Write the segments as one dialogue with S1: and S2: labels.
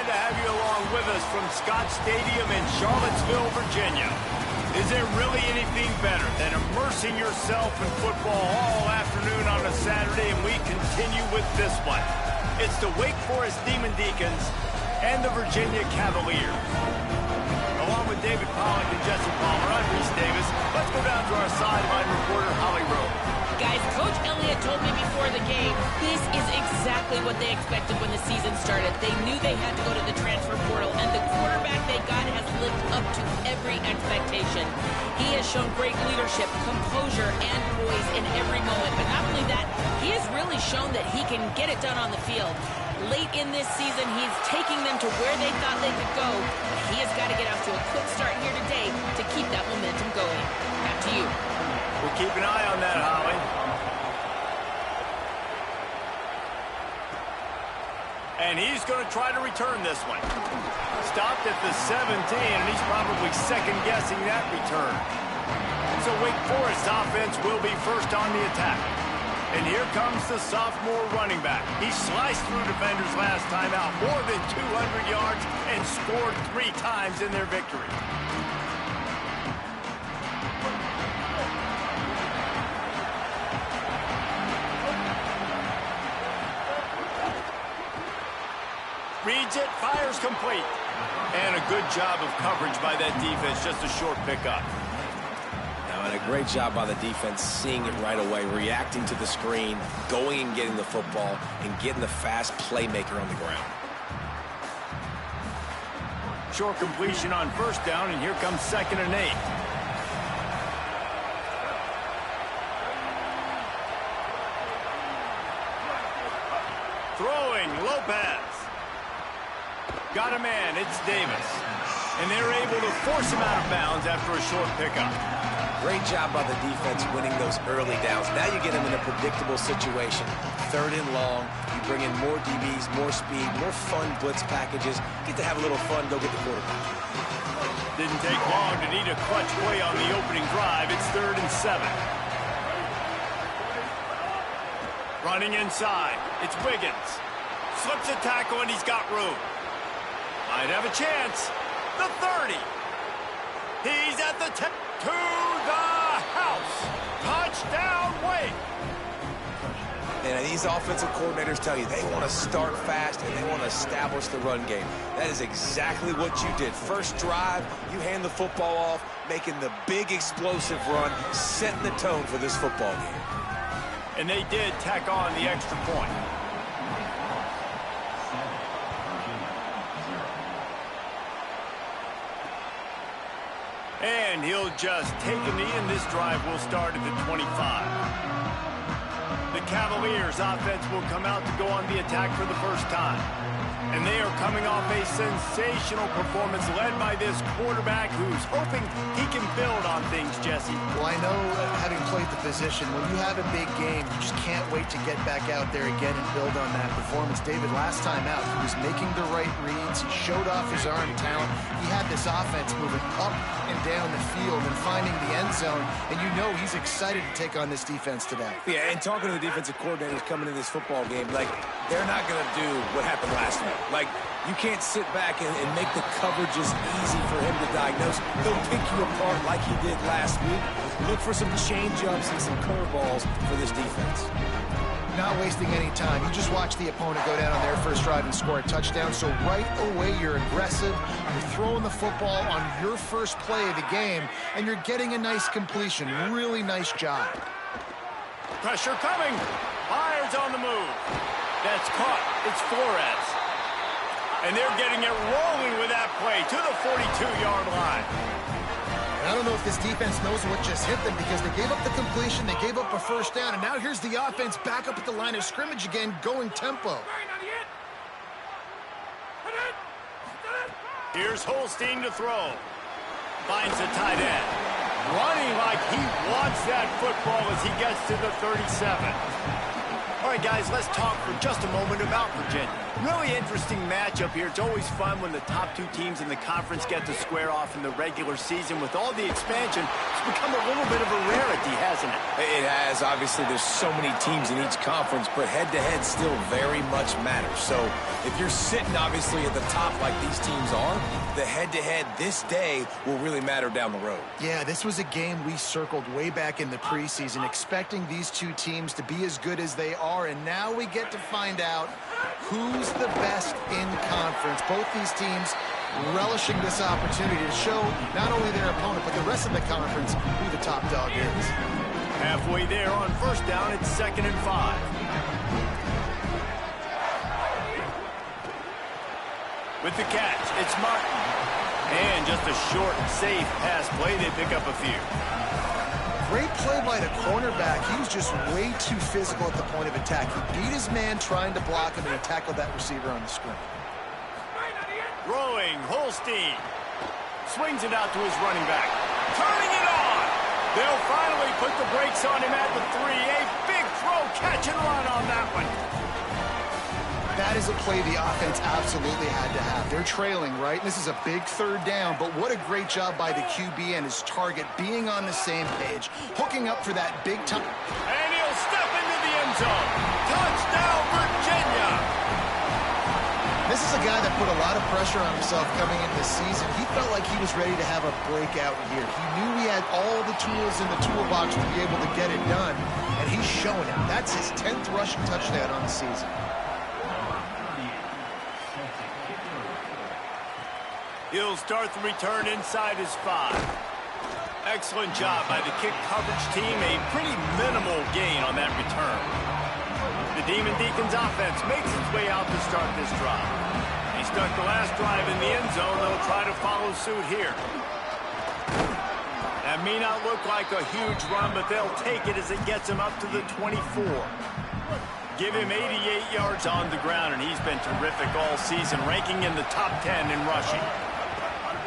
S1: to have you along with us from Scott Stadium in Charlottesville, Virginia. Is there really anything better than immersing yourself in football all afternoon on a Saturday? And we continue with this one. It's the Wake Forest Demon Deacons and the Virginia Cavaliers. Along with David Pollack and Jesse Palmer, I'm Reese Davis. Let's go down to our sideline reporter, Holly Rowe.
S2: Guys, Coach Elliott told me before the game, this is exactly what they expected when the season started. They knew they had to go to the transfer portal, and the quarterback they got has lived up to every expectation. He has shown great leadership, composure, and poise in every moment. But not only that, he has really shown that he can get it done on the field. Late in this season, he's taking them to where they thought they could go. But he has got to get off to a quick start here today to keep that momentum going. Back to you.
S1: We'll keep an eye on that, Holly. And he's going to try to return this one. Stopped at the 17, and he's probably second-guessing that return. So Wake Forest's offense will be first on the attack. And here comes the sophomore running back. He sliced through defenders last time out, more than 200 yards, and scored 3 times in their victory. Reads it, fires complete. And a good job of coverage by that defense, just a short pickup.
S3: And a great job by the defense seeing it right away, reacting to the screen, going and getting the football, and getting the fast playmaker on the ground.
S1: Short completion on first down, and here comes 2nd and 8. Throwing, Lopez. Got a man, it's Davis. And they're able to force him out of bounds after a short pickup.
S3: Great job by the defense winning those early downs. Now you get them in a predictable situation. 3rd and long, you bring in more DBs, more speed, more fun blitz packages. Get to have a little fun, go get the quarterback.
S1: Didn't take long to need a clutch play on the opening drive. It's 3rd and 7. Running inside, it's Wiggins. Slips a tackle and he's got room. Might have a chance. The 30. He's at the 10. To the house. Touchdown, Wake.
S3: And these offensive coordinators tell you they want to start fast and they want to establish the run game. That is exactly what you did. First drive, you hand the football off, making the big explosive run, setting the tone for this football game.
S1: And they did tack on the extra point. And he'll just take a knee, and this drive will start at the 25. The Cavaliers' offense will come out to go on the attack for the first time. And they are coming off a sensational performance led by this quarterback who's hoping he can build on things, Jesse.
S4: Well, I know, having played the position, when you have a big game, you just can't wait to get back out there again and build on that performance. David, last time out, he was making the right reads. He showed off his arm talent. He had this offense moving up and down the field and finding the end zone. And you know he's excited to take on this defense today.
S3: Yeah, and talking to the defensive coordinators coming into this football game, like, they're not going to do what happened last week. Like, you can't sit back and make the coverages easy for him to diagnose. He'll pick you apart like he did last week. Look for some change-ups and some curveballs for this defense.
S4: Not wasting any time. You just watch the opponent go down on their first drive and score a touchdown. So right away, you're aggressive. You're throwing the football on your first play of the game, and you're getting a nice completion. Really nice job.
S1: Pressure coming. Fires on the move. That's caught. It's Flores. And they're getting it rolling with that play to the 42-yard line.
S4: I don't know if this defense knows what just hit them because they gave up the completion, they gave up a first down, and now here's the offense back up at the line of scrimmage again, going tempo.
S1: Here's Holstein to throw. Finds the tight end. Running like he wants that football as he gets to the 37. All right, guys, let's talk for just a moment about Virginia. Really interesting matchup here. It's always fun when the top two teams in the conference get to square off in the regular season. With all the expansion, it's become a little bit of a rarity, hasn't it?
S3: It has. Obviously, there's so many teams in each conference, but head-to-head still very much matters. So if you're sitting, obviously, at the top like these teams are, the head-to-head this day will really matter down the road.
S4: Yeah, this was a game we circled way back in the preseason, expecting these two teams to be as good as they are, and now we get to find out who's the best in conference. Both these teams relishing this opportunity to show not only their opponent, but the rest of the conference who the top dog is.
S1: Halfway there on first down, it's 2nd and 5. With the catch, it's Martin. And just a short, safe pass play. They pick up a few.
S4: Great play by the cornerback. He was just way too physical at the point of attack. He beat his man trying to block him, and he tackled that receiver on the screen.
S1: Throwing, Holstein. Swings it out to his running back. Turning it on. They'll finally put the brakes on him at the 3. A big throw, catch and run on that one.
S4: That is a play the offense absolutely had to have. They're trailing, right? This is a big 3rd down, but what a great job by the QB and his target being on the same page, hooking up for that big time.
S1: And he'll step into the end zone. Touchdown, Virginia!
S4: This is a guy that put a lot of pressure on himself coming into the season. He felt like he was ready to have a breakout year. He knew he had all the tools in the toolbox to be able to get it done, and he's showing it. That's his 10th rushing touchdown on the season.
S1: He'll start the return inside his 5. Excellent job by the kick coverage team. A pretty minimal gain on that return. The Demon Deacons offense makes its way out to start this drive. He stuck the last drive in the end zone. They'll try to follow suit here. That may not look like a huge run, but they'll take it as it gets him up to the 24. Give him 88 yards on the ground, and he's been terrific all season, ranking in the top 10 in rushing.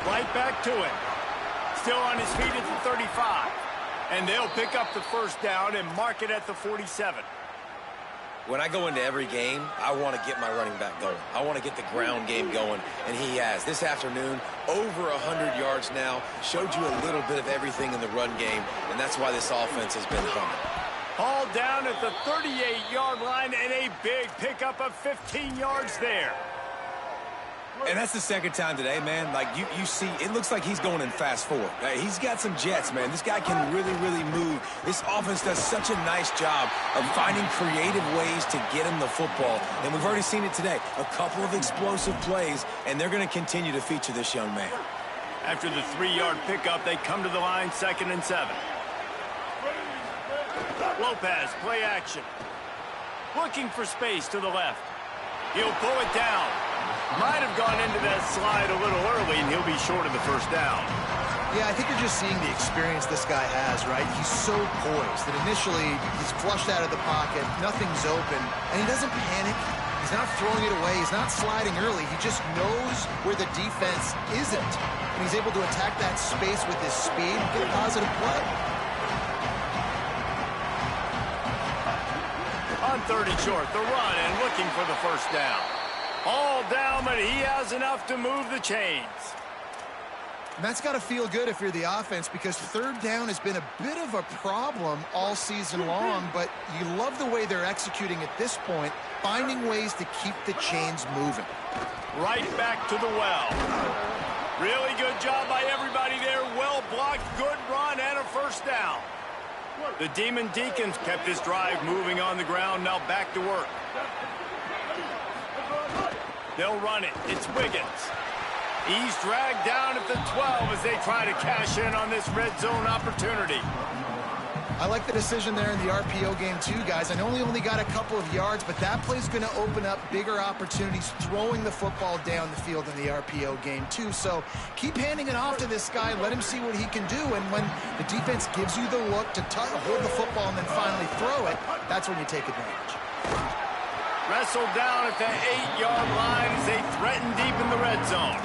S1: Right back to it. Still on his feet at the 35. And they'll pick up the first down and mark it at the 47.
S3: When I go into every game, I want to get my running back going. I want to get the ground game going, and he has. This afternoon, over 100 yards now, showed you a little bit of everything in the run game, and that's why this offense has been humming.
S1: All down at the 38-yard line, and a big pickup of 15 yards there.
S3: And that's the second time today, man. Like, you see, it looks like he's going in fast forward. He's got some jets, man. This guy can really, really move. This offense does such a nice job of finding creative ways to get him the football. And we've already seen it today. A couple of explosive plays, and they're going to continue to feature this young man.
S1: After the 3-yard pickup, they come to the line, 2nd and 7. Lopez, play action. Looking for space to the left. He'll pull it down. Might have gone into that slide a little early, and he'll be short of the first down.
S4: Yeah, I think you're just seeing the experience this guy has, right? He's so poised that initially he's flushed out of the pocket, nothing's open, and he doesn't panic. He's not throwing it away. He's not sliding early. He just knows where the defense isn't, and he's able to attack that space with his speed and get a positive play.
S1: On 3rd and short, the run and looking for the first down. All down, but he has enough to move the chains.
S4: And that's got to feel good if you're the offense, because 3rd down has been a bit of a problem all season long, but you love the way they're executing at this point, finding ways to keep the chains moving.
S1: Right back to the well. Really good job by everybody there. Well blocked, good run, and a first down. The Demon Deacons kept this drive moving on the ground. Now back to work. They'll run it. It's Wiggins. He's dragged down at the 12 as they try to cash in on this red zone opportunity.
S4: I like the decision there in the RPO game too, guys. I know he only got a couple of yards, but that play's going to open up bigger opportunities throwing the football down the field in the RPO game too. So keep handing it off to this guy. Let him see what he can do. And when the defense gives you the look to hold the football and then finally throw it, that's when you take advantage.
S1: Wrestled down at the 8-yard line as they threaten deep in the red zone.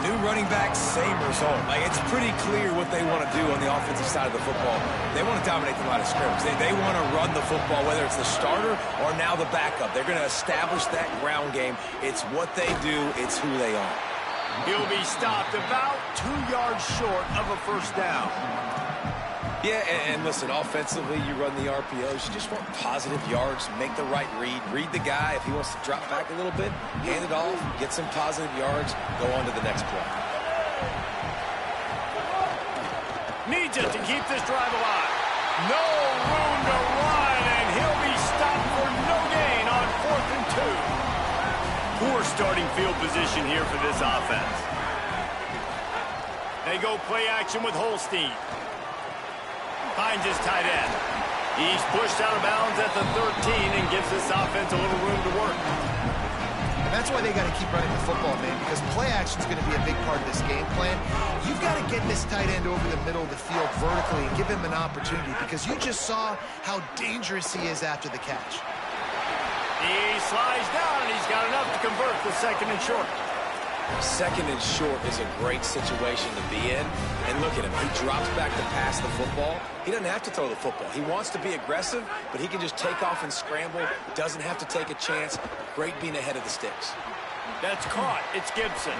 S3: New running back, same result. Like, it's pretty clear what they want to do on the offensive side of the football. They want to dominate the line of scrimmage. They want to run the football, whether it's the starter or now the backup. They're going to establish that ground game. It's what they do. It's who they are.
S1: He'll be stopped about 2 yards short of a first down.
S3: Yeah, and listen, offensively, you run the RPOs. You just want positive yards, make the right read. Read the guy. If he wants to drop back a little bit, hand it off, get some positive yards, go on to the next play.
S1: Needs it to keep this drive alive. No room to run, and he'll be stopped for no gain on 4th and 2. Poor starting field position here for this offense. They go play action with Holstein. Finds his tight end. He's pushed out of bounds at the 13 and gives this offense a little room to work.
S4: And that's why they got to keep running the football, man, because play action is going to be a big part of this game plan. You've got to get this tight end over the middle of the field vertically and give him an opportunity, because you just saw how dangerous he is after the catch.
S1: He slides down, and he's got enough to convert the 2nd and short.
S3: 2nd and short is a great situation to be in. And look at him. He drops back to pass the football. He doesn't have to throw the football. He wants to be aggressive, but he can just take off and scramble. Doesn't have to take a chance. Great being ahead of the sticks.
S1: That's caught. It's Gibson.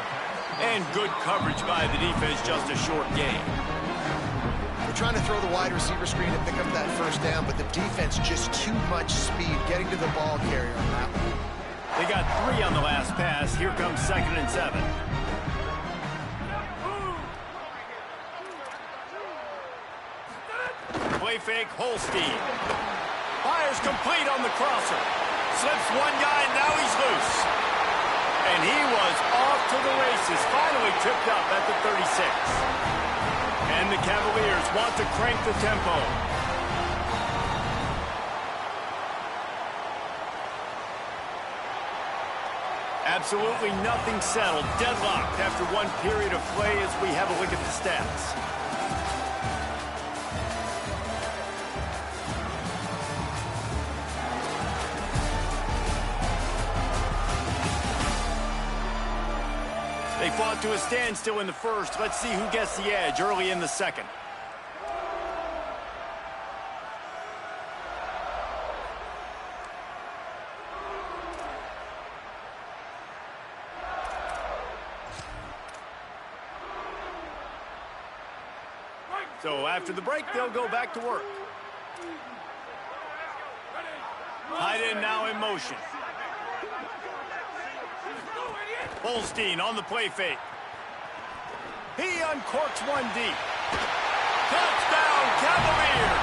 S1: And good coverage by the defense, just a short gain.
S4: They're trying to throw the wide receiver screen and pick up that first down, but the defense just too much speed getting to the ball carrier on that one.
S1: They got 3 on the last pass. Here comes 2nd and 7. Play fake, Holstein. Fires complete on the crosser. Slips one guy, and now he's loose. And he was off to the races. Finally tripped up at the 36. And the Cavaliers want to crank the tempo. Absolutely nothing settled. Deadlocked after one period of play as we have a look at the stats. They fought to a standstill in the first. Let's see who gets the edge early in the 2nd. So after the break, they'll go back to work. Tight end now in motion. Holstein on the play fake. He uncorks one deep. Touchdown, Cavaliers!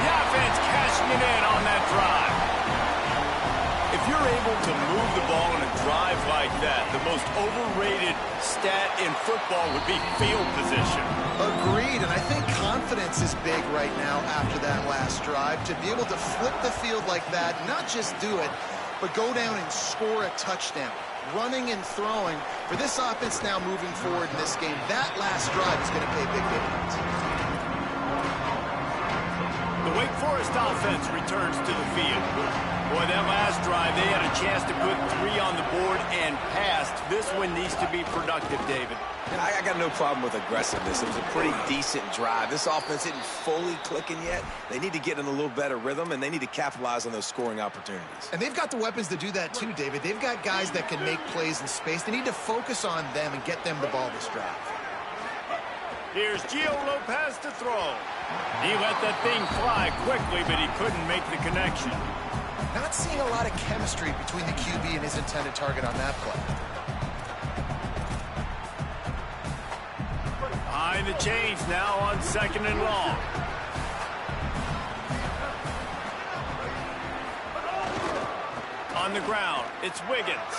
S1: The offense cashing it in on that drive. If you're able to move the ball in a drive like that, the most overrated stat in football would be field position.
S4: Agreed, and I think confidence is big right now after that last drive. To be able to flip the field like that, not just do it, but go down and score a touchdown. Running and throwing. For this offense now moving forward in this game, that last drive is going to pay big dividends.
S1: The Wake Forest offense returns to the field. Boy, that last drive, they had a chance to put 3 on the board and passed. This one needs to be productive, David.
S3: I got no problem with aggressiveness. It was a pretty decent drive. This offense isn't fully clicking yet. They need to get in a little better rhythm, and they need to capitalize on those scoring opportunities.
S4: And they've got the weapons to do that too, David. They've got guys that can make plays in space. They need to focus on them and get them the ball this drive.
S1: Here's Gio Lopez to throw. He let that thing fly quickly, but he couldn't make the connection.
S4: Not seeing a lot of chemistry between the QB and his intended target on that play.
S1: Behind the chains now on 2nd and long. On the ground, it's Wiggins.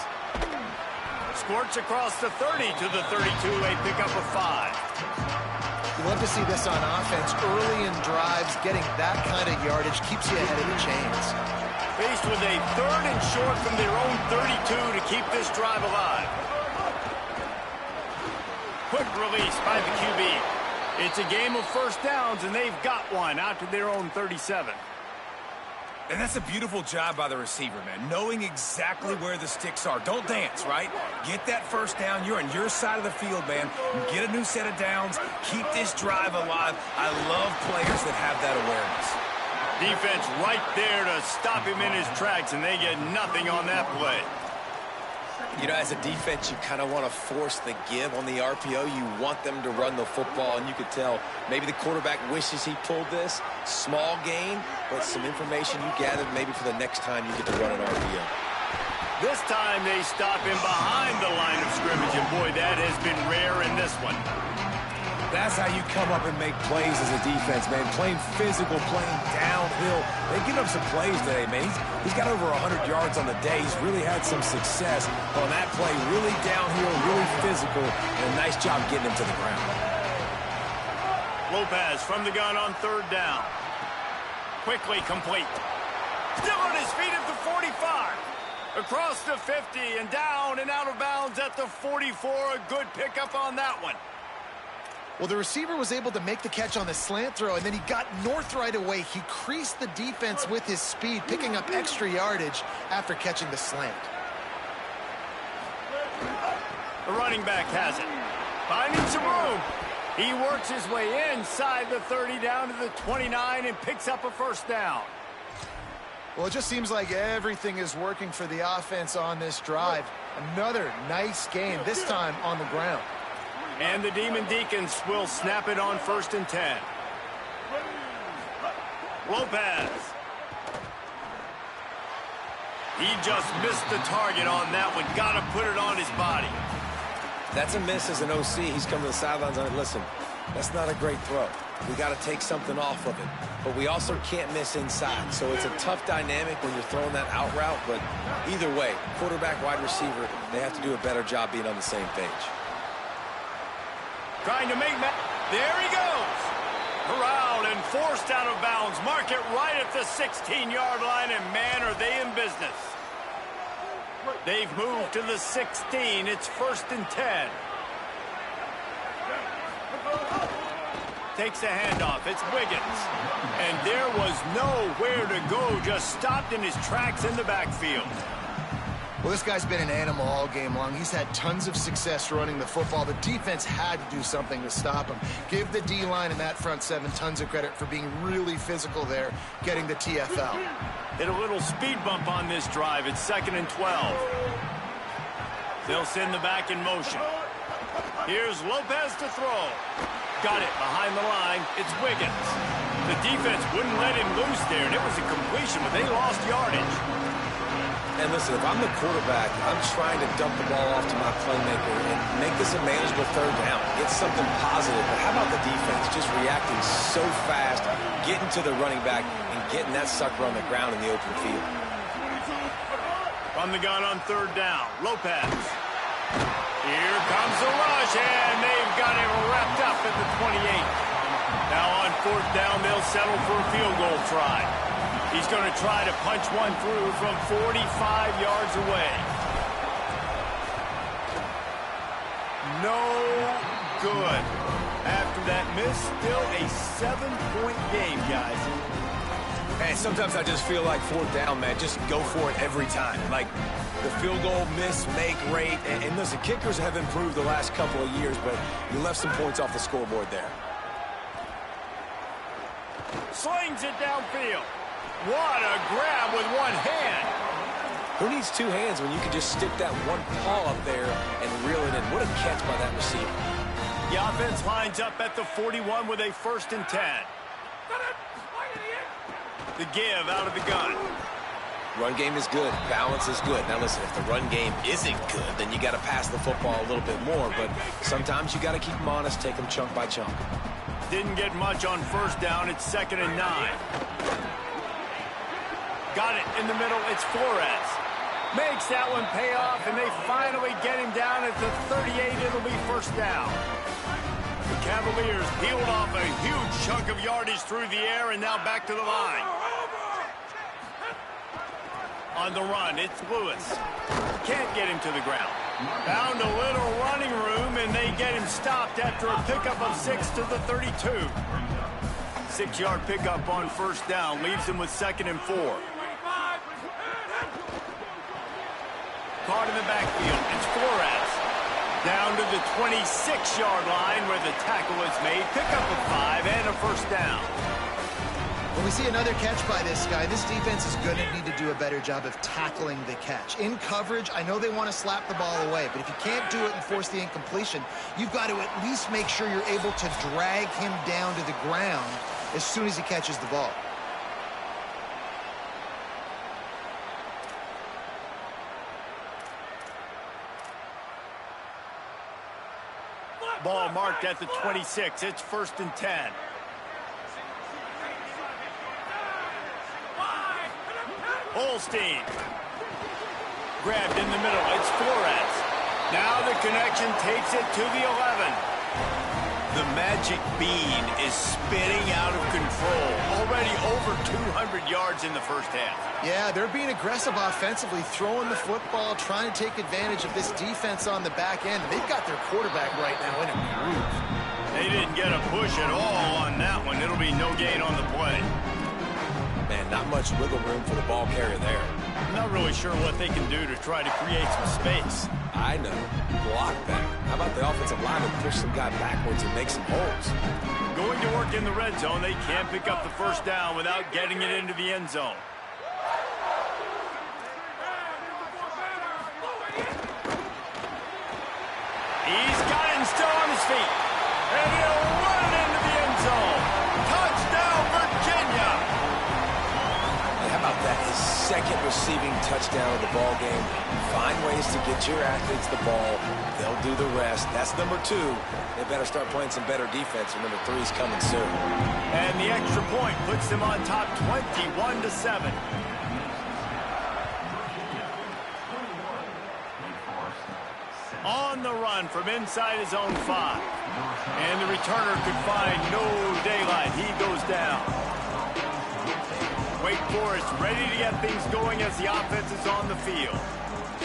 S1: Squirts across the 30 to the 32. They pick up a 5.
S4: You love to see this on offense. Early in drives, getting that kind of yardage keeps you ahead of the chains.
S1: Faced with a 3rd and short from their own 32 to keep this drive alive. Quick release by the QB. It's a game of first downs, and they've got one out to their own 37.
S3: And that's a beautiful job by the receiver, man, knowing exactly where the sticks are. Don't dance, right? Get that first down. You're on your side of the field, man. Get a new set of downs. Keep this drive alive. I love players that have that awareness.
S1: Defense right there to stop him in his tracks, and they get nothing on that play.
S3: You know, as a defense, you kind of want to force the give on the RPO. You want them to run the football, and you could tell maybe the quarterback wishes he pulled this. Small gain, but some information you gathered maybe for the next time you get to run an RPO.
S1: This time they stop him behind the line of scrimmage, and boy, that has been rare in this one.
S3: That's how you come up and make plays as a defense, man. Playing physical, playing downhill. They give up some plays today, man. He's got over 100 yards on the day. He's really had some success on that play. Really downhill, really physical, and a nice job getting him to the ground.
S1: Lopez from the gun on third down. Quickly complete. Still on his feet at the 45. Across the 50 and down and out of bounds at the 44. A good pickup on that one.
S4: Well, the receiver was able to make the catch on the slant throw, and then he got north right away. He creased the defense with his speed, picking up extra yardage after catching the slant.
S1: The running back has it. Finding some room. He works his way inside the 30 down to the 29 and picks up a first down.
S4: Well, it just seems like everything is working for the offense on this drive. Another nice game, this time on the ground.
S1: And the Demon Deacons will snap it on 1st and 10. Lopez. He just missed the target on that one. Got to put it on his body.
S3: That's a miss as an OC. He's come to the sidelines on it. Listen, that's not a great throw. We got to take something off of it. But we also can't miss inside. So it's a tough dynamic when you're throwing that out route. But either way, quarterback, wide receiver, they have to do a better job being on the same page.
S1: Trying to make that. There he goes. Corralled and forced out of bounds. Mark it right at the 16-yard line, and man, are they in business. They've moved to the 16. It's 1st and 10. Takes a handoff. It's Wiggins. And there was nowhere to go. Just stopped in his tracks in the backfield.
S4: Well, this guy's been an animal all game long. He's had tons of success running the football. The defense had to do something to stop him. Give the D-line and that front seven tons of credit for being really physical there, getting the TFL.
S1: Hit a little speed bump on this drive. It's 2nd and 12. They'll send the back in motion. Here's Lopez to throw. Got it behind the line. It's Wiggins. The defense wouldn't let him loose there, and it was a completion, but they lost yardage.
S3: And listen, if I'm the quarterback, I'm trying to dump the ball off to my playmaker and make this a manageable third down. Get something positive. But how about the defense just reacting so fast, getting to the running back, and getting that sucker on the ground in the open field?
S1: From the gun on third down, Lopez. Here comes the rush, and they've got him wrapped up at the 28. Now on 4th down, they'll settle for a field goal try. He's going to try to punch one through from 45 yards away. No good. After that miss, still a 7-point game, guys.
S3: And sometimes I just feel like 4th down, man, just go for it every time. Like the field goal miss, make rate. And listen, kickers have improved the last couple of years, but you left some points off the scoreboard there.
S1: Slings it downfield. What a grab with one hand.
S3: Who needs two hands when you can just stick that one paw up there and reel it in? What a catch by that receiver.
S1: The offense lines up at the 41 with a 1st and 10. The give out of the gun.
S3: Run game is good. Balance is good. Now listen, if the run game isn't good, then you got to pass the football a little bit more. But sometimes you got to keep them honest, take them chunk by chunk.
S1: Didn't get much on 1st down. It's 2nd and 9. Got it in the middle. It's Flores. Makes that one pay off, and they finally get him down at the 38. It'll be 1st down. The Cavaliers peeled off a huge chunk of yardage through the air, and now back to the line. On the run, it's Lewis. Can't get him to the ground. Found a little running room, and they get him stopped after a pickup of 6 to the 32. 6-yard pickup on 1st down leaves him with 2nd and 4. caught in the backfield. It's Flores. Down to the 26-yard line where the tackle is made. Pick up a 5 and a first down.
S4: When we see another catch by this guy, this defense is going to need to do a better job of tackling the catch. In coverage, I know they want to slap the ball away, but if you can't do it and force the incompletion, you've got to at least make sure you're able to drag him down to the ground as soon as he catches the ball.
S1: Ball marked at the 26. It's 1st and 10. Holstein. Grabbed in the middle. It's Flores. Now the connection takes it to the 11. The magic bean is spinning out of control. Already over 200 yards in the first half.
S4: Yeah, they're being aggressive offensively, throwing the football, trying to take advantage of this defense on the back end. They've got their quarterback right now in a groove.
S1: They didn't get a push at all on that one. It'll be no gain on the play.
S3: Man, not much wiggle room for the ball carrier there.
S1: I'm not really sure what they can do to try to create some space.
S3: I know. Block that. How about the offensive lineman push some guy backwards and make some holes?
S1: Going to work in the red zone. They can't pick up the first down without getting it into the end zone. He's got it and still on his feet. And he'll run into the end zone. Touchdown, Virginia!
S3: How about that? His second receiving touchdown of the ball game. Find ways to get your athletes the ball. They'll do the rest. That's number 2. They better start playing some better defense, and number 3 is coming soon.
S1: And the extra point puts them on top 21-7. On the run from inside his own 5. And the returner could find no daylight. He goes down. Wake Forest ready to get things going as the offense is on the field.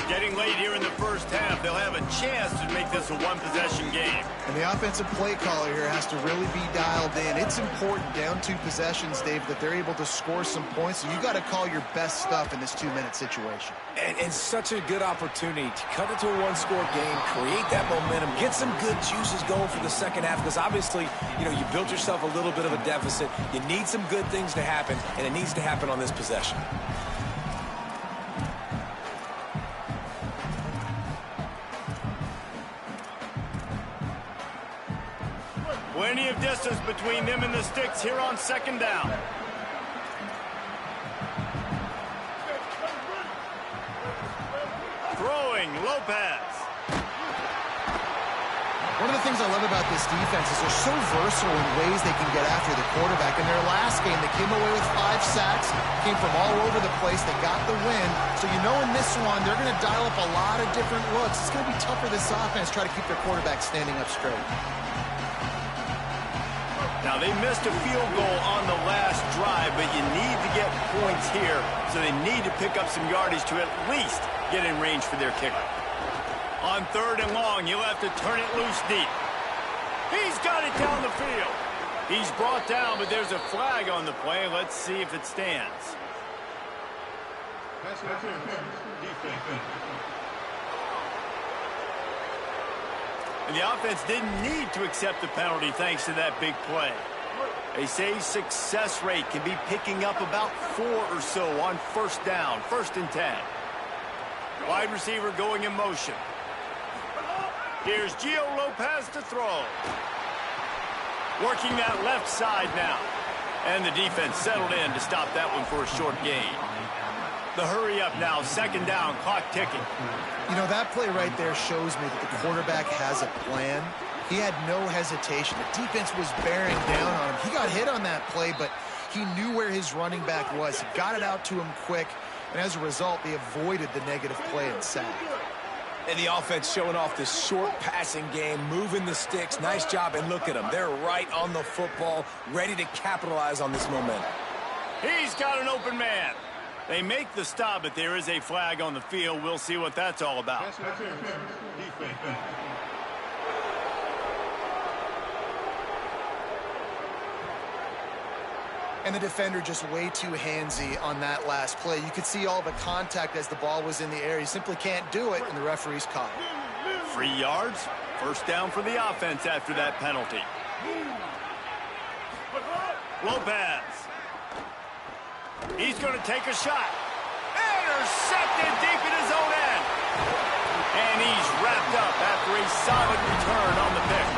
S1: Getting late here in the first half, they'll have a chance to make this a one-possession game.
S4: And the offensive play caller here has to really be dialed in. It's important down 2 possessions, Dave, that they're able to score some points. So you got to call your best stuff in this 2-minute situation.
S3: And such a good opportunity to cut it to a 1-score game, create that momentum, get some good juices going for the second half, because obviously, you know, you built yourself a little bit of a deficit. You need some good things to happen, and it needs to happen on this possession.
S1: Plenty of distance between them and the sticks here on second down. Throwing, Lopez.
S4: One of the things I love about this defense is they're so versatile in ways they can get after the quarterback. In their last game, they came away with 5 sacks, came from all over the place. They got the win. So you know in this one, they're going to dial up a lot of different looks. It's going to be tough for this offense to try to keep their quarterback standing up straight.
S1: Now, they missed a field goal on the last drive, but you need to get points here, so they need to pick up some yardage to at least get in range for their kicker. On 3rd and long, he'll have to turn it loose deep. He's got it down the field. He's brought down, but there's a flag on the play. Let's see if it stands. And the offense didn't need to accept the penalty thanks to that big play. They say success rate can be picking up about 4 or so on first down, 1st and 10. Wide receiver going in motion. Here's Gio Lopez to throw. Working that left side now. And the defense settled in to stop that one for a short gain. The hurry up now, 2nd down, clock ticking.
S4: You know, that play right there shows me that the quarterback has a plan. He had no hesitation. The defense was bearing down on him. He got hit on that play, but he knew where his running back was. He got it out to him quick, and as a result, they avoided the negative play and sack.
S3: And the offense showing off this short passing game, moving the sticks. Nice job, and look at them. They're right on the football, ready to capitalize on this momentum.
S1: He's got an open man. They make the stop, but there is a flag on the field. We'll see what that's all about.
S4: And the defender just way too handsy on that last play. You could see all the contact as the ball was in the air. He simply can't do it, and the referee's caught it.
S1: 3 yards, first down for the offense after that penalty. Lopez. He's going to take a shot. Intercepted deep in his own end. And he's wrapped up after a solid return on the pick.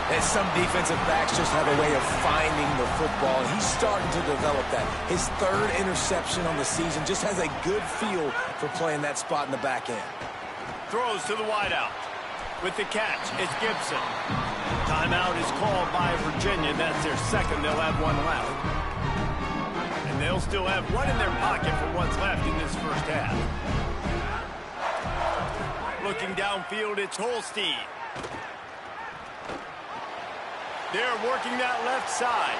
S3: And some defensive backs just have a way of finding the football, and he's starting to develop that. His 3rd interception on the season, just has a good feel for playing that spot in the back end.
S1: Throws to the wideout. With the catch, it's Gibson. Timeout is called by Virginia. That's their 2nd. They'll have 1 left. And they'll still have 1 in their pocket for what's left in this first half. Looking downfield, it's Holstein. They're working that left side.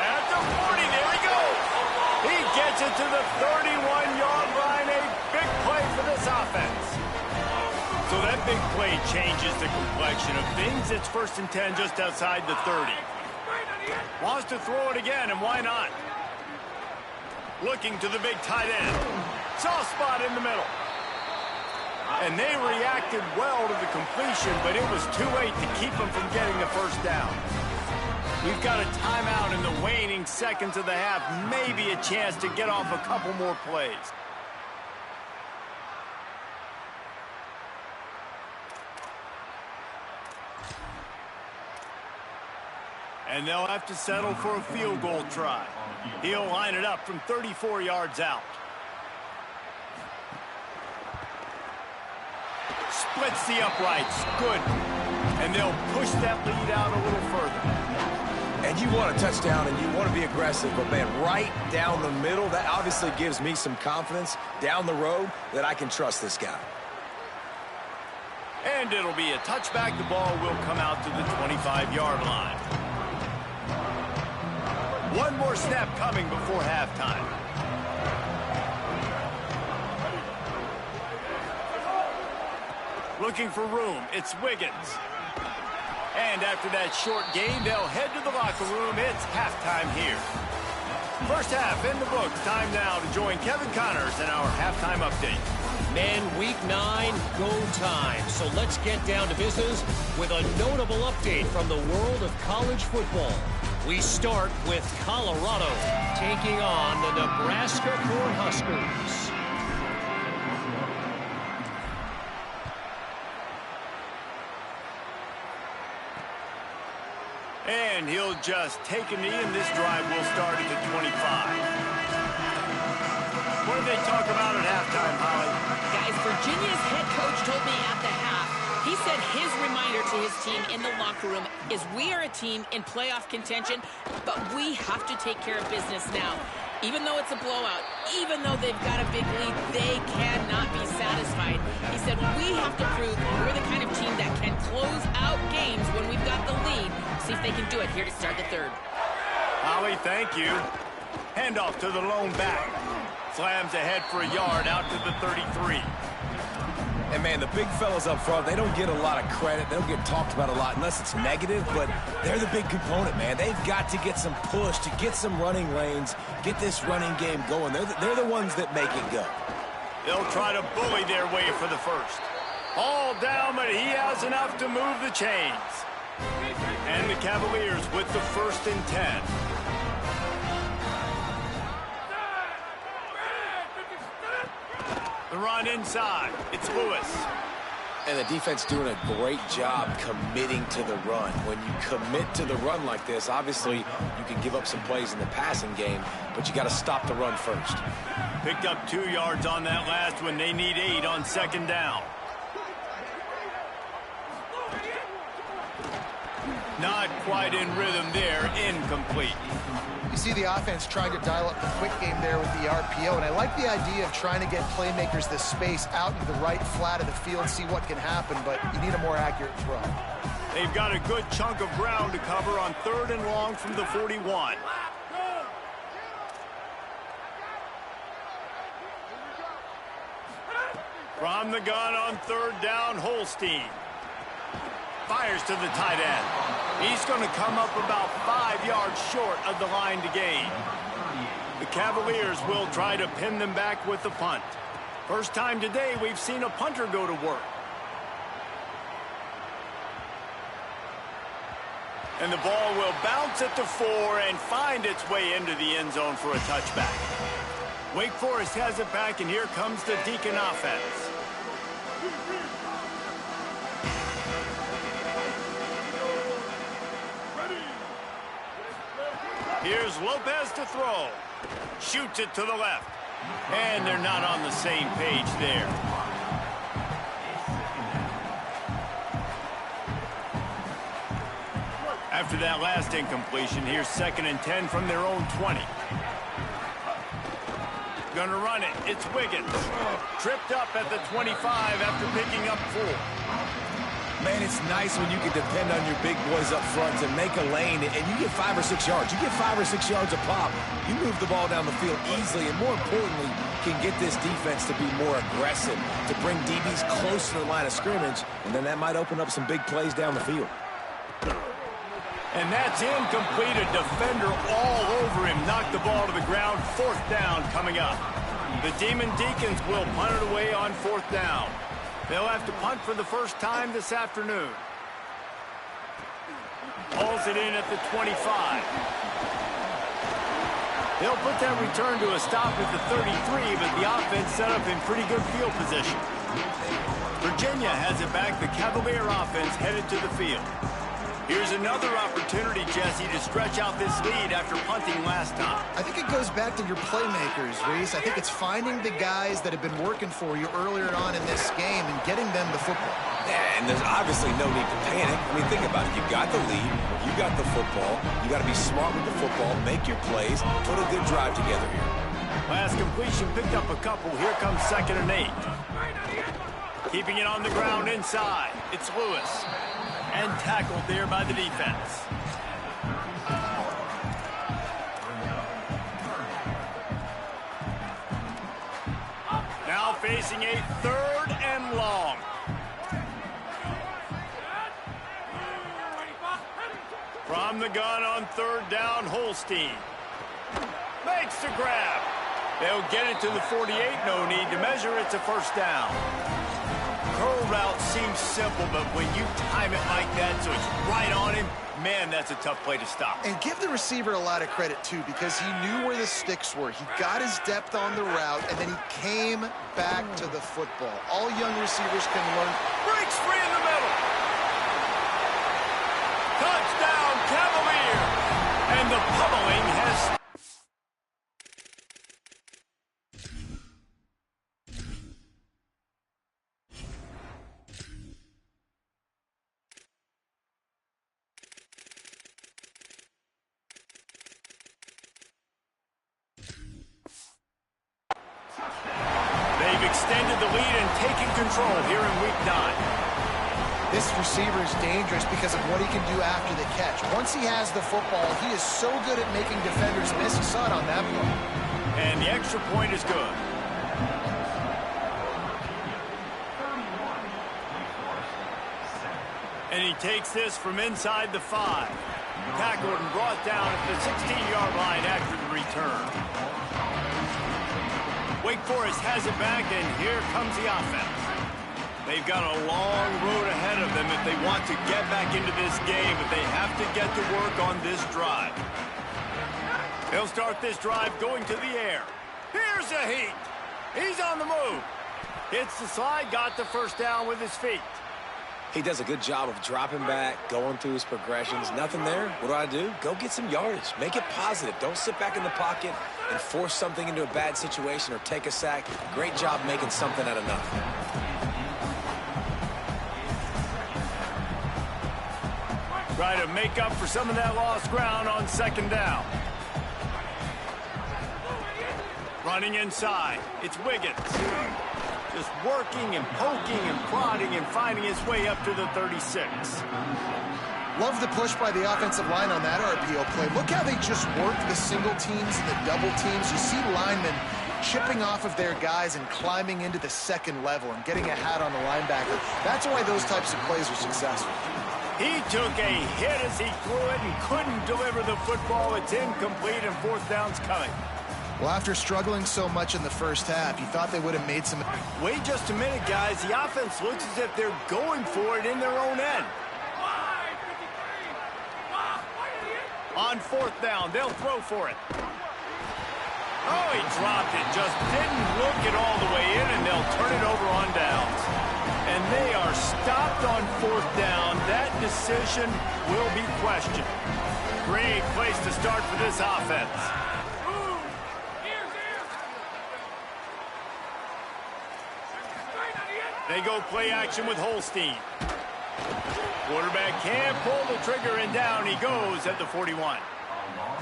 S1: At the 40, there he goes. He gets it to the 31-yard line. A big play for this offense. So that big play changes the complexion of things. It's 1st and 10 just outside the 30. Wants to throw it again, and why not? Looking to the big tight end. Soft spot in the middle. And they reacted well to the completion, but it was too late to keep them from getting the first down. We've got a timeout in the waning seconds of the half. Maybe a chance to get off a couple more plays. And they'll have to settle for a field goal try. He'll line it up from 34 yards out. Splits the uprights. Good. And they'll push that lead out a little further.
S3: And you want a touchdown, and you want to be aggressive, but, man, right down the middle, that obviously gives me some confidence down the road that I can trust this guy.
S1: And it'll be a touchback. The ball will come out to the 25-yard line. 1 more snap coming before halftime. Looking for room. It's Wiggins. And after that short gain, they'll head to the locker room. It's halftime here. First half in the books. Time now to join Kevin Connors in our halftime update.
S5: Men, week 9, go time. So let's get down to business with a notable update from the world of college football. We start with Colorado taking on the Nebraska Cornhuskers.
S1: And he'll just take a knee, and this drive will start at the 25. What did they talk about at halftime, Holly?
S2: Guys, Virginia's head coach told me at the half, he said his reminder to his team in the locker room is we are a team in playoff contention, but we have to take care of business now. Even though it's a blowout, even though they've got a big lead, they cannot be satisfied. He said we have to prove we're the kind of team that can close out games when we've got the lead. See if they can do it here to start the 3rd.
S1: Holly, thank you. Handoff to the lone back. Slams ahead for a yard out to the 33.
S3: And, man, the big fellas up front, they don't get a lot of credit. They don't get talked about a lot unless it's negative, but they're the big component, man. They've got to get some push, to get some running lanes, get this running game going. They're the ones that make it go.
S1: They'll try to bully their way for the first. All down, but he has enough to move the chains. And the Cavaliers with the 1st and 10. The run inside. It's Lewis.
S3: And the defense doing a great job committing to the run. When you commit to the run like this, obviously you can give up some plays in the passing game, but you got to stop the run first.
S1: Picked up 2 yards on that last one. They need 8 on 2nd down. Not quite in rhythm there. Incomplete.
S4: You see the offense trying to dial up the quick game there with the RPO, and I like the idea of trying to get playmakers this space out into the right flat of the field, see what can happen, but you need a more accurate throw.
S1: They've got a good chunk of ground to cover on 3rd and long from the 41. From the gun on 3rd down, Holstein. Fires to the tight end. He's going to come up about 5 yards short of the line to gain. The Cavaliers will try to pin them back with the punt. First time today we've seen a punter go to work. And the ball will bounce at the 4 and find its way into the end zone for a touchback. Wake Forest has it back, and here comes the Deacon offense. Here's Lopez to throw. Shoots it to the left. And they're not on the same page there. After that last incompletion, here's 2nd and 10 from their own 20. Gonna run it. It's Wiggins. Tripped up at the 25 after picking up 4.
S3: Man, it's nice when you can depend on your big boys up front to make a lane, and you get 5 or 6 yards. You get 5 or 6 yards a pop. You move the ball down the field easily, and more importantly, can get this defense to be more aggressive, to bring DBs close to the line of scrimmage, and then that might open up some big plays down the field.
S1: And that's incomplete. A defender all over him. Knocked the ball to the ground. 4th down coming up. The Demon Deacons will punt it away on 4th down. They'll have to punt for the first time this afternoon. Hauls it in at the 25. They'll put that return to a stop at the 33, but the offense set up in pretty good field position. Virginia has it back. The Cavalier offense headed to the field. Here's another opportunity, Jesse, to stretch out this lead after punting last time.
S4: I think it goes back to your playmakers, Reese. I think it's finding the guys that have been working for you earlier on in this game and getting them the football.
S3: Yeah, and there's obviously no need to panic. I mean, think about it. You've got the lead. You got the football. You got to be smart with the football. Make your plays. Put a good drive together here.
S1: Last completion picked up a couple. Here comes 2nd and 8. Keeping it on the ground inside. It's Lewis. And tackled there by the defense. Now facing a 3rd and long. From the gun on 3rd down, Holstein makes the grab. They'll get it to the 48. No need to measure. It's a 1st down. Curl route seems simple, but when you time it like that so it's right on him, man, that's a tough play to stop.
S4: And give the receiver a lot of credit, too, because he knew where the sticks were. He got his depth on the route, and then he came back to the football. All young receivers can learn.
S1: Breaks free in the middle. Touchdown, Cavalier. And the pummeling has... extended the lead and taking control here in week 9.
S4: This receiver is dangerous because of what he can do after the catch. Once he has the football, he is so good at making defenders miss. You saw it on that play.
S1: And the extra point is good. And he takes this from inside the 5. Tackled and brought down at the 16-yard line after the return. Wake Forest has it back, and here comes the offense. They've got a long road ahead of them if they want to get back into this game, but they have to get to work on this drive. They'll start this drive going to the air. Here's a heat. He's on the move. Hits the slide, got the 1st down with his feet.
S3: He does a good job of dropping back, going through his progressions. Nothing there. What do? Go get some yardage. Make it positive. Don't sit back in the pocket and force something into a bad situation or take a sack. Great job making something out of nothing.
S1: Try to make up for some of that lost ground on 2nd down. Running inside. It's Wiggins. Just working and poking and prodding and finding his way up to the 36.
S4: Love the push by the offensive line on that RPO play. Look how they just work the single teams and the double teams. You see linemen chipping off of their guys and climbing into the 2nd level and getting a hat on the linebacker. That's why those types of plays are successful.
S1: He took a hit as he threw it and couldn't deliver the football. It's incomplete, and fourth down's coming.
S4: Well, after struggling so much in the first half, you thought they would have made some...
S1: Wait just a minute, guys. The offense looks as if they're going for it in their own end. On fourth down, they'll throw for it. Oh, he dropped it. Just didn't look it all the way in, and they'll turn it over on downs. And they are stopped on fourth down. That decision will be questioned. Great place to start for this offense. They go play action with Holstein. Quarterback can't pull the trigger, and down he goes at the 41.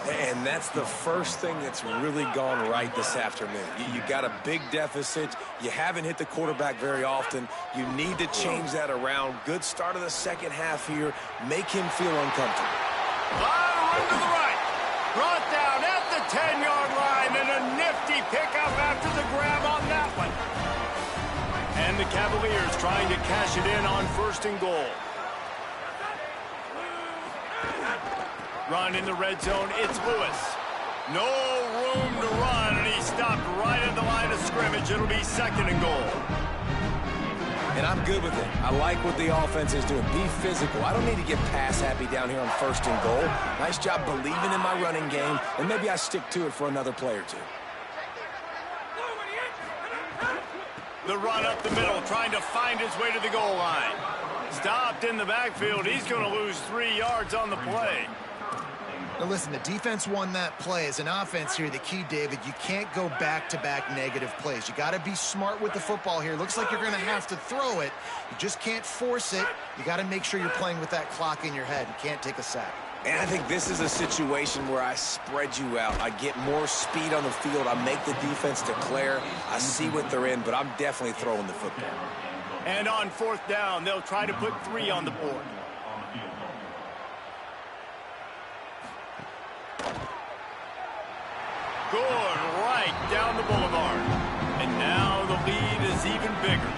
S3: And that's the first thing that's really gone right this afternoon. You got a big deficit. You haven't hit the quarterback very often. You need to change that around. Good start of the second half here. Make him feel uncomfortable.
S1: Run to the right. Brought down at the 10-yard line, and a nifty pickup after the grab on that one. And the Cavaliers trying to cash it in on first and goal. Run in the red zone, it's Lewis. No room to run, and he stopped right at the line of scrimmage. It'll be second and goal.
S3: And I'm good with it. I like what the offense is doing. Be physical. I don't need to get pass happy down here on first and goal. Nice job believing in my running game, and maybe I stick to it for another play or two.
S1: The run up the middle, trying to find his way to the goal line. Stopped in the backfield. He's going to lose 3 yards on the play.
S4: Now listen, the defense won that play. As an offense here, the key, David, you can't go back-to-back negative plays. You got to be smart with the football here. Looks like you're going to have to throw it. You just can't force it. You got to make sure you're playing with that clock in your head. You can't take a sack.
S3: And I think this is a situation where I spread you out. I get more speed on the field. I make the defense declare. I see what they're in, but I'm definitely throwing the football.
S1: And on fourth down, they'll try to put 3 on the board. Good right down the boulevard. And now the lead is even bigger.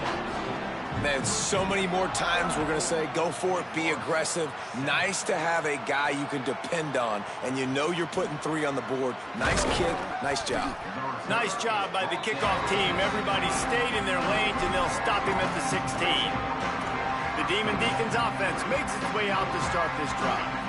S3: Man, so many more times we're going to say, go for it, be aggressive. Nice to have a guy you can depend on, and you know you're putting 3 on the board. Nice kick, nice job.
S1: Nice job by the kickoff team. Everybody stayed in their lanes, and they'll stop him at the 16. The Demon Deacons offense makes its way out to start this drive.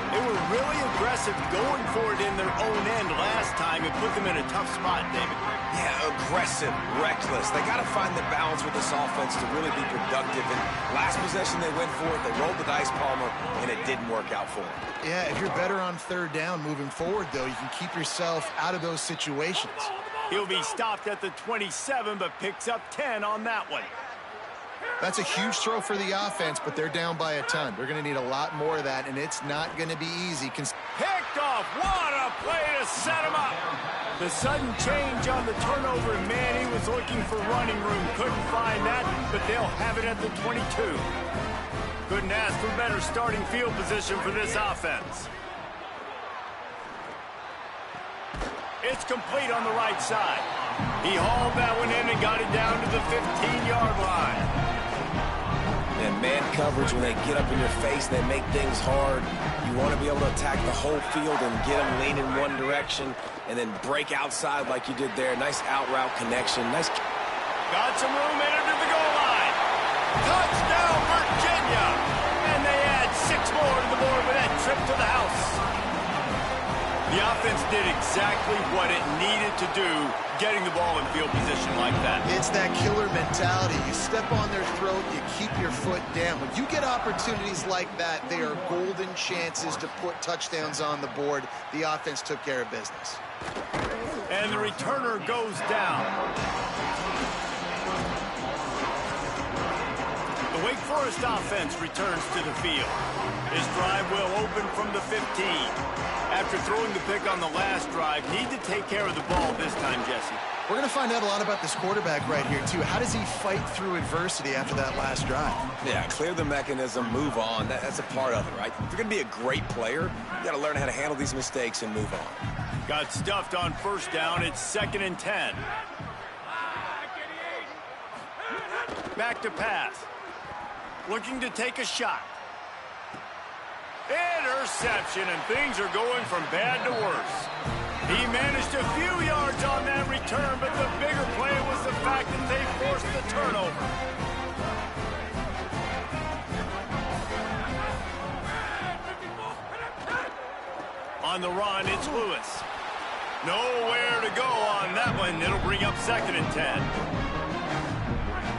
S1: They were really aggressive going for it in their own end last time. It put them in a tough spot, David.
S3: Yeah, aggressive, reckless. They got to find the balance with this offense to really be productive. And last possession, they went for it. They rolled the dice, Palmer, and it didn't work out for them.
S4: Yeah, if you're better on third down moving forward, though, you can keep yourself out of those situations.
S1: He'll be stopped at the 27, but picks up 10 on that one.
S4: That's a huge throw for the offense, but they're down by a ton. They're going to need a lot more of that, and it's not going to be easy.
S1: Picked off. What a play to set him up. The sudden change on the turnover, and man, he was looking for running room. Couldn't find that, but they'll have it at the 22. Couldn't ask for better starting field position for this offense. It's complete on the right side. He hauled that one in and got it down to the 15-yard line.
S3: And man coverage, when they get up in your face, they make things hard. You want to be able to attack the whole field and get them leaning one direction and then break outside like you did there. Nice out route connection. Nice.
S1: Got some room, entered to the goal line. Touchdown, Virginia. And they add 6 more to the board with that trip to the house. The offense did exactly what it needed to do, getting the ball in field position like that.
S4: It's that killer mentality. You step on their throat, you keep your foot down. When you get opportunities like that, they are golden chances to put touchdowns on the board. The offense took care of business.
S1: And the returner goes down. The Wake Forest offense returns to the field. His drive will open from the 15. After throwing the pick on the last drive, need to take care of the ball this time, Jesse.
S4: We're going to find out a lot about this quarterback right here, too. How does he fight through adversity after that last drive?
S3: Yeah, clear the mechanism, move on. That's a part of it, right? If you're going to be a great player, you got to learn how to handle these mistakes and move on.
S1: Got stuffed on first down. It's 2nd and 10. Back to pass. Looking to take a shot. Interception, and things are going from bad to worse. He managed a few yards on that return, but the bigger play was the fact that they forced the turnover. On the run, it's Lewis. Nowhere to go on that one. It'll bring up 2nd and 10.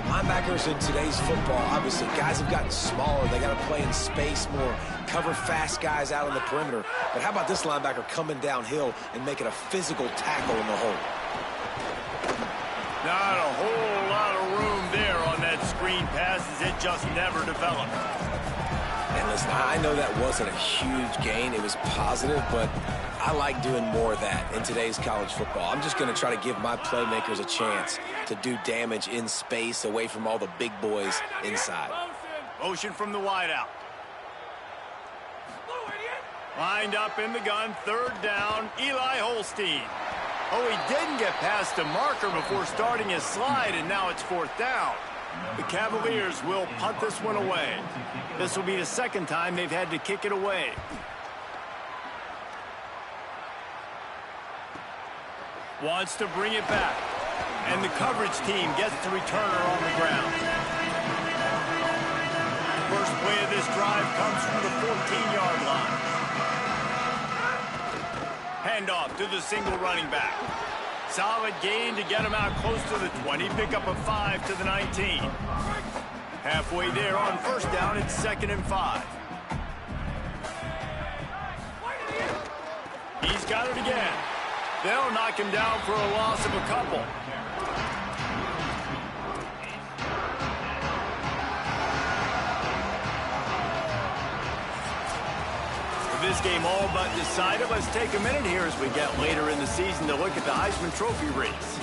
S3: Linebackers in today's football, obviously, guys have gotten smaller. They got to play in space more, cover fast guys out on the perimeter. But how about this linebacker coming downhill and making a physical tackle in the hole?
S1: Not a whole lot of room there on that screen pass as it just never developed.
S3: And listen, I know that wasn't a huge gain. It was positive, but I like doing more of that in today's college football. I'm just going to try to give my playmakers a chance to do damage in space away from all the big boys inside.
S1: Motion from the wideout. Lined up in the gun, 3rd down, Eli Holstein. Oh, he didn't get past the marker before starting his slide, and now it's 4th down. The Cavaliers will punt this one away. This will be the 2nd time they've had to kick it away. Wants to bring it back. And the coverage team gets the returner on the ground. First play of this drive comes from the 14-yard line. Handoff to the single running back. Solid gain to get him out close to the 20. Pick up a 5 to the 19. Halfway there on 1st down, it's 2nd and 5. He's got it again. They'll knock him down for a loss of a couple. With this game all but decided, let's take a minute here as we get later in the season to look at the Heisman Trophy race.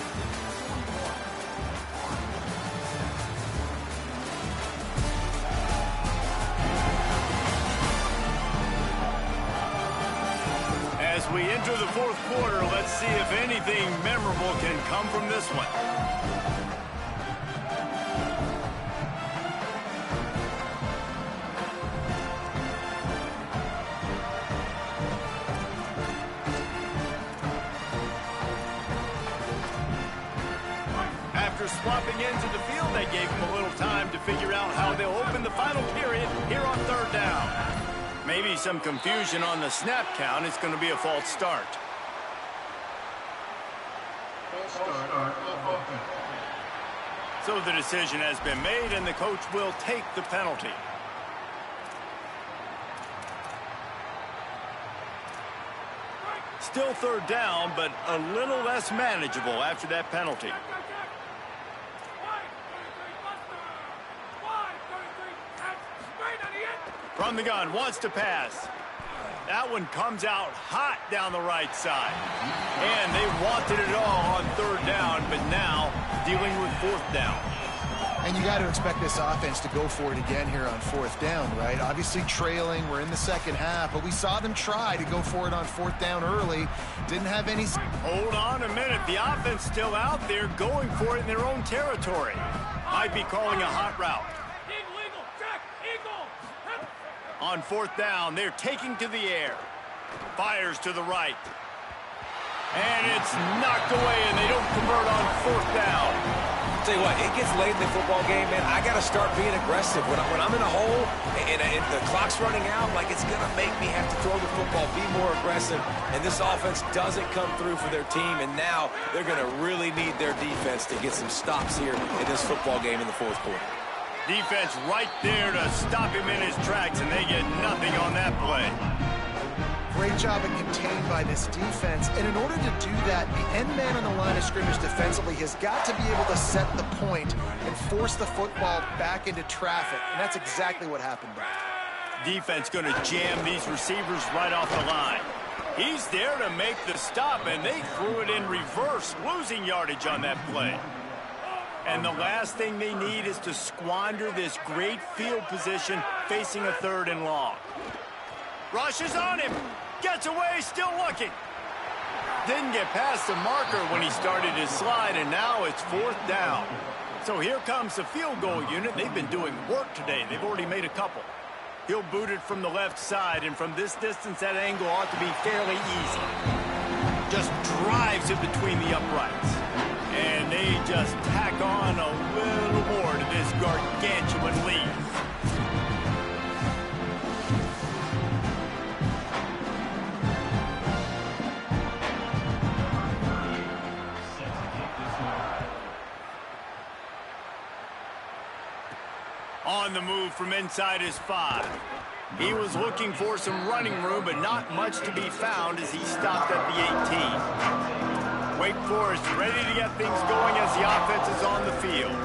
S1: As we enter the 4th quarter, let's see if anything memorable can come from this one. After swapping into the field, they gave him a little time to figure out how they'll open the final period here on 3rd down. Maybe some confusion on the snap count. It's going to be a false start. So the decision has been made, and the coach will take the penalty. Still 3rd down, but a little less manageable after that penalty. From the gun, wants to pass. That one comes out hot down the right side. And they wanted it all on 3rd down, but now dealing with 4th down.
S4: And you got to expect this offense to go for it again here on 4th down, right? Obviously trailing, we're in the 2nd half, but we saw them try to go for it on 4th down early. Didn't have any...
S1: Hold on a minute. The offense still out there going for it in their own territory. Might be calling a hot route. On 4th down, they're taking to the air. Fires to the right. And it's knocked away, and they don't convert on 4th down.
S3: Tell you what, it gets late in the football game, man. I got to start being aggressive. When I'm in a hole and the clock's running out, like, it's going to make me have to throw the football, be more aggressive. And this offense doesn't come through for their team, and now they're going to really need their defense to get some stops here in this football game in the 4th quarter.
S1: Defense right there to stop him in his tracks, and they get nothing on that play.
S4: Great job at contained by this defense. And in order to do that, the end man on the line of scrimmage defensively has got to be able to set the point and force the football back into traffic. And that's exactly what happened there.
S1: Defense going to jam these receivers right off the line. He's there to make the stop, and they threw it in reverse, losing yardage on that play. And the last thing they need is to squander this great field position facing a 3rd and long. Rushes on him. Gets away, still looking. Didn't get past the marker when he started his slide, and now it's 4th down. So here comes the field goal unit. They've been doing work today. They've already made a couple. He'll boot it from the left side, and from this distance, that angle ought to be fairly easy. Just drives it between the uprights. And they just tack on a little more to this gargantuan lead. On the move from inside his 5. He was looking for some running room, but not much to be found as he stopped at the 18. Wake Forest ready to get things going as the offense is on the field.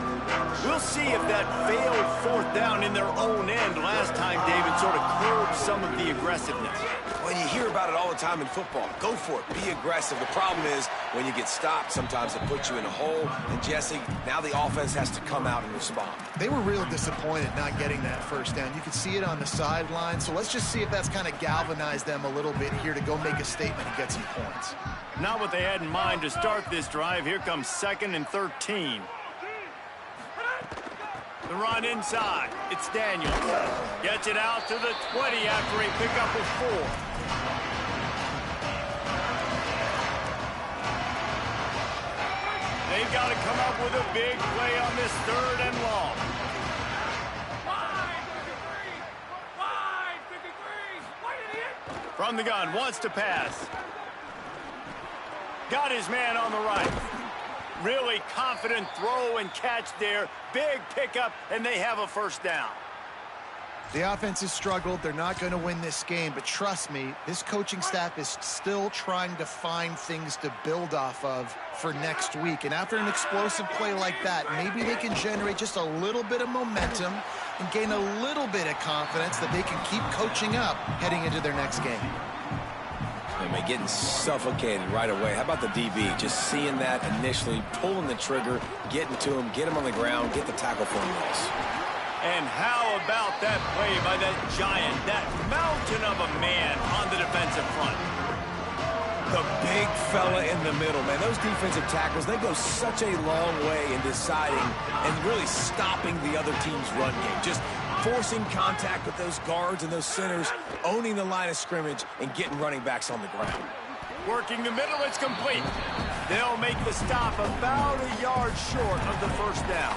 S1: We'll see if that failed 4th down in their own end last time, David, sort of curbed some of the aggressiveness.
S3: Well, you hear about it all the time in football. Go for it. Be aggressive. The problem is when you get stopped, sometimes it puts you in a hole. And, Jesse, now the offense has to come out and respond.
S4: They were real disappointed not getting that 1st down. You could see it on the sideline. So let's just see if that's kind of galvanized them a little bit here to go make a statement and get some points.
S1: Not what they had in mind to start this drive. Here comes 2nd and 13. The run inside. It's Daniels. Gets it out to the 20 after a pickup of 4. They've got to come up with a big play on this 3rd and long. 5-53. From the gun, wants to pass. Got his man on the right. Really confident throw and catch there. Big pickup, and they have a 1st down.
S4: The offense has struggled. They're not going to win this game, but trust me, this coaching staff is still trying to find things to build off of for next week. And after an explosive play like that, maybe they can generate just a little bit of momentum and gain a little bit of confidence that they can keep coaching up heading into their next game.
S3: Man, getting suffocated right away. How about the DB? Just seeing that initially, pulling the trigger, getting to him, get him on the ground, get the tackle for him.
S1: And how about that play by that giant, that mountain of a man on the defensive front?
S3: The big fella in the middle, man. Those defensive tackles, they go such a long way in deciding and really stopping the other team's run game. Just forcing contact with those guards and those centers, owning the line of scrimmage, and getting running backs on the ground.
S1: Working the middle, it's complete. They'll make the stop about a yard short of the 1st down.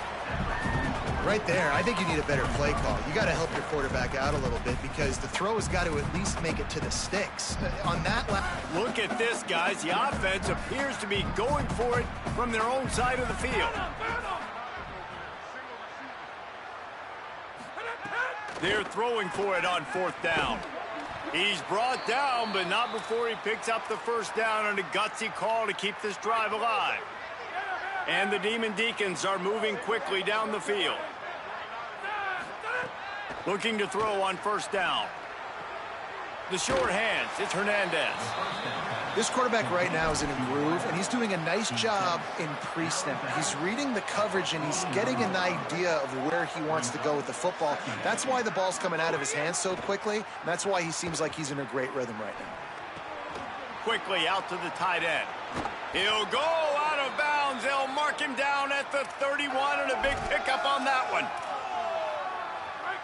S4: Right there, I think you need a better play call. You got to help your quarterback out a little bit because the throw has got to at least make it to the sticks. On that
S1: look at this, guys. The offense appears to be going for it from their own side of the field. They're throwing for it on 4th down. He's brought down, but not before he picks up the 1st down on a gutsy call to keep this drive alive. And the Demon Deacons are moving quickly down the field. Looking to throw on 1st down. The short hands, it's Hernandez.
S4: This quarterback right now is in a groove, and he's doing a nice job in pre-snap. He's reading the coverage, and he's getting an idea of where he wants to go with the football. That's why the ball's coming out of his hands so quickly, and that's why he seems like he's in a great rhythm right now.
S1: Quickly out to the tight end. He'll go out of bounds. They'll mark him down at the 31, and a big pickup on that one.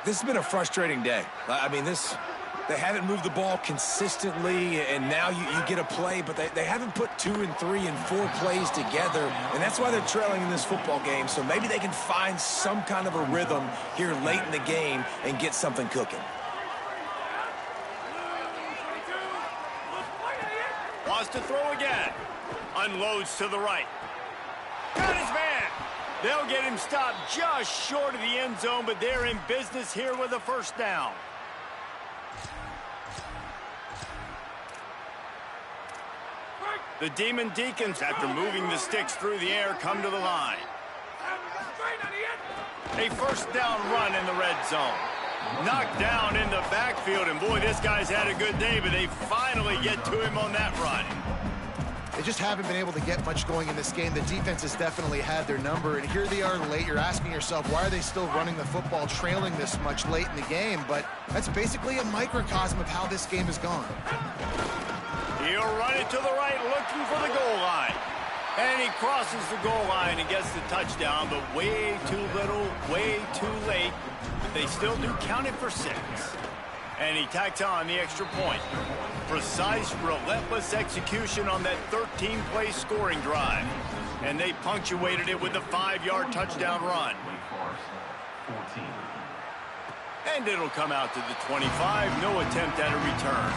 S3: This has been a frustrating day. I mean, they haven't moved the ball consistently, and now you get a play, but they haven't put 2 and 3 and 4 plays together, and that's why they're trailing in this football game. So maybe they can find some kind of a rhythm here late in the game and get something cooking.
S1: Wants to throw again. Unloads to the right. Got his man. They'll get him stopped just short of the end zone, but they're in business here with a 1st down. The Demon Deacons, after moving the sticks through the air, come to the line. A 1st down run in the red zone. Knocked down in the backfield, and boy, this guy's had a good day, but they finally get to him on that run.
S4: They just haven't been able to get much going in this game. The defense has definitely had their number, and here they are late. You're asking yourself, why are they still running the football, trailing this much late in the game? But that's basically a microcosm of how this game has gone.
S1: He'll run it to the right, looking for the goal line. And he crosses the goal line and gets the touchdown, but way too little, way too late. But they still do count it for 6. And he tacks on the extra point. Precise, relentless execution on that 13-play scoring drive. And they punctuated it with a 5-yard touchdown run. And it'll come out to the 25. No attempt at a return.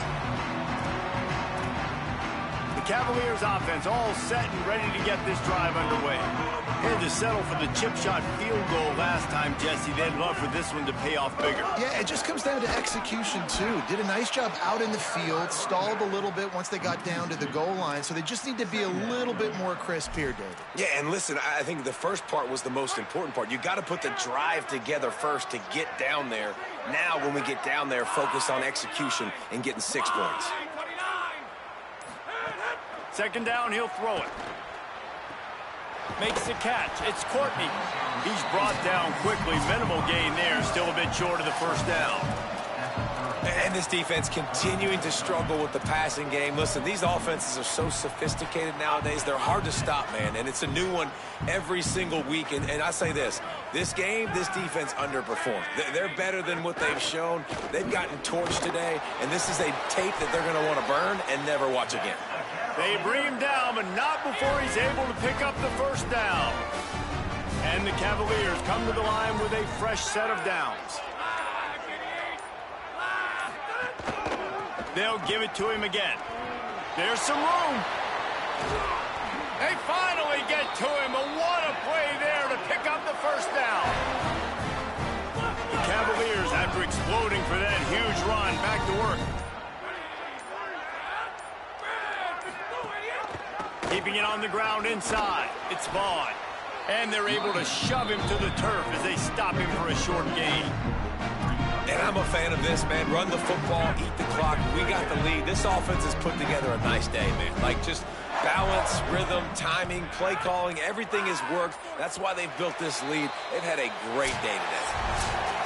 S1: The Cavaliers offense all set and ready to get this drive underway. Had to settle for the chip shot field goal last time, Jesse. They'd love for this one to pay off bigger.
S4: Yeah, it just comes down to execution, too. Did a nice job out in the field, stalled a little bit once they got down to the goal line, so they just need to be a little bit more crisp here, David.
S3: Yeah, and listen, I think the first part was the most important part. You got to put the drive together first to get down there. Now, when we get down there, focus on execution and getting 6 points.
S1: Second down, he'll throw it. Makes the catch. It's Courtney. He's brought down quickly. Minimal gain there. Still a bit short of the first down.
S3: And this defense continuing to struggle with the passing game. Listen, these offenses are so sophisticated nowadays. They're hard to stop, man. And it's a new one every single week. And I say this game, this defense underperformed. They're better than what they've shown. They've gotten torched today. And this is a tape that they're going to want to burn and never watch again.
S1: They bring him down, but not before he's able to pick up the first down. And the Cavaliers come to the line with a fresh set of downs. They'll give it to him again. There's some room. They finally get to him, but what a play there to pick up the first down. The Cavaliers, after exploding for that huge run, back to work. Keeping it on the ground inside. It's Vaughn. And they're able to shove him to the turf as they stop him for a short gain.
S3: And I'm a fan of this, man. Run the football, eat the clock. We got the lead. This offense has put together a nice day, man. Like, just balance, rhythm, timing, play calling, everything has worked. That's why they've built this lead. They've had a great day today.